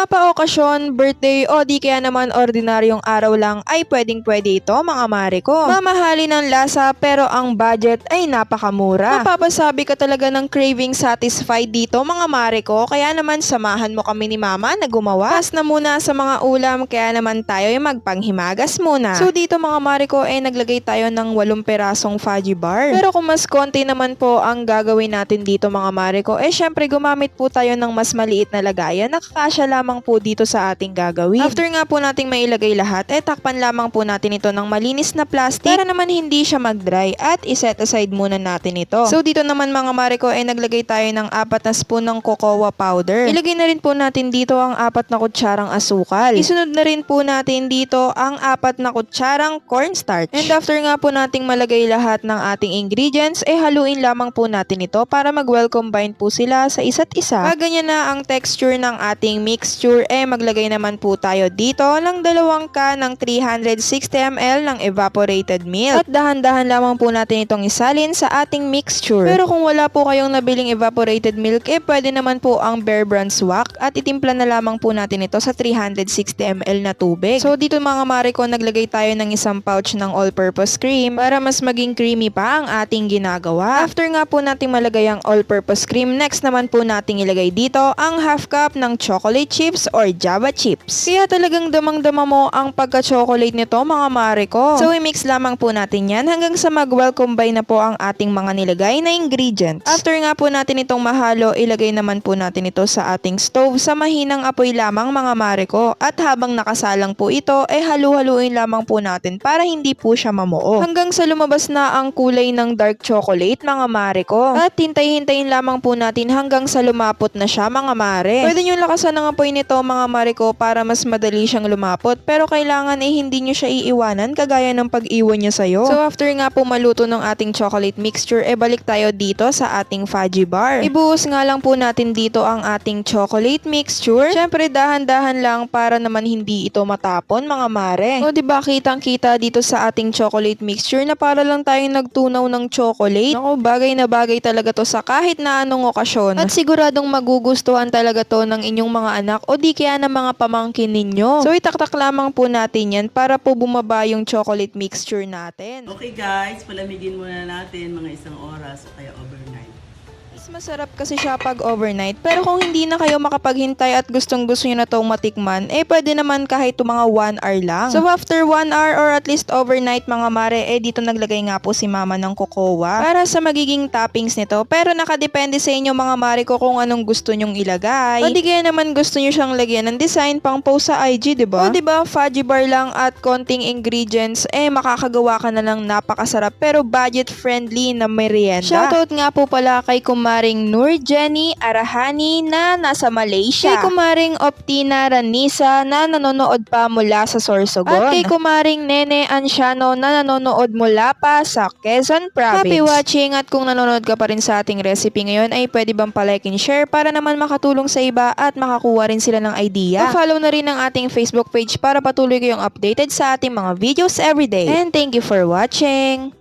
mapa-okasyon, birthday o di kaya naman ordinaryong araw lang ay pwedeng-pwede ito mga mare ko. Mamahali ng lasa pero ang budget ay napakamura. Mapapasabi ka talaga ng craving satisfied dito mga mare ko, kaya naman samahan mo kami ni mama na gumawa. Pas na muna sa mga ulam, kaya naman tayo ay magpanghimagas muna. So dito mga mare ko ay naglagay tayo ng 8 perasong fudgy bar. Pero kung mas konti naman po ang gagawin natin dito mga mare ko, syempre gumamit po tayo ng mas maliit na lagayan. Nakakasya lamang po dito sa ating gagawin. After nga po nating mailagay lahat, takpan lamang po natin ito ng malinis na plastic para naman hindi siya mag-dry at iset aside muna natin ito. So dito naman mga mare ko naglagay tayo ng 4 na spoon ng cocoa powder. Ilagay na rin po natin dito ang 4 na kutsarang asukal. Isunod na rin po natin dito ang 4 na kutsarang cornstarch. And after nga po nating malagay lahat ng ating ingredients, haluin lamang po natin ito para mag-well combine po sila sa isa't isa. Pag ganyan na ang texture ng ating mixture, maglagay naman po tayo dito ng 2 can ng 360 ml ng evaporated milk. At dahan-dahan lamang po natin itong isalin sa ating mixture. Pero kung wala po kayong nabiling evaporated milk, pwede naman po ang Bear Brand Swak at itimpla na lamang po natin ito sa 360 ml na tubig. So dito mga mare ko, naglagay tayo ng isang pouch ng all-purpose cream para mas maging creamy pa ang ating ginagawa. After nga po nating malagay ang all-purpose cream, next naman po nating ilagay dito ang half cup ng chocolate chips or Java chips. Kaya talagang damang-dama mo ang pagka-chocolate nito mga mare ko. So i-mix lamang po natin yan hanggang sa mag-well combine na po ang ating mga nilagay na ingredients. After nga po natin itong mahalo, ilagay naman po natin ito sa ating stove sa mahinang apoy lamang mga mare ko. At habang nakasalang po ito, halu-haluin lamang po natin para hindi po siya mamuo. Hanggang sa lumabas na ang kulay ng dark chocolate mga mare ko. At hintay-hintayin lamang po natin hanggang sa lumapot na siya mga mare. Pwede nyo lakasan ang apoy nito mga mare ko para mas madali siyang lumapot, pero kailangan hindi nyo siya iiwanan kagaya ng pag-iwan niya sa'yo. So after nga po maluto ng ating chocolate mixture, balik tayo dito sa ating fudgy bar. Ibuhos nga lang po natin dito ang ating chocolate mixture. Syempre dahan-dahan lang para naman hindi ito matapon mga mare. O diba kitang-kita dito sa ating chocolate mixture na para lang tayong nagtunaw ng chocolate. Naku, bagay na bagay talaga to sa kahit na anong okasyon. At siguradong magugustuhan talaga to ng inyong mga anak o di kaya ng mga pamangkin ninyo. So itaktak lamang po natin yan para po bumaba yung chocolate mixture natin. Okay guys, palamigin muna natin mga 1 oras o kaya overnight. Mas masarap kasi siya pag overnight. Pero kung hindi na kayo makapaghintay at gustong-gusto nyo na itong matikman, pwede naman kahit mga 1 hour lang. So after 1 hour or at least overnight mga mare, dito naglagay nga po si mama ng cocoa para sa magiging toppings nito. Pero nakadepende sa inyo mga mare ko kung anong gusto nyong ilagay. O di kaya naman gusto nyo siyang lagyan ng design pang post sa IG, diba? O diba, fudgy bar lang at konting ingredients, makakagawa ka na lang napakasarap pero budget friendly na merienda. Shoutout nga po pala kay Kumaring Nur Jenny Arahani na nasa Malaysia. Kay Kumaring Optina Ranisa na nanonood pa mula sa Sorsogon. At kay Kumaring Nene Anciano na nanonood mula pa sa Quezon Province. Happy watching, at kung nanonood ka pa rin sa ating recipe ngayon ay pwede bang palike and share para naman makatulong sa iba at makakuha rin sila ng idea. Follow na rin ang ating Facebook page para patuloy kayong updated sa ating mga videos everyday. And thank you for watching!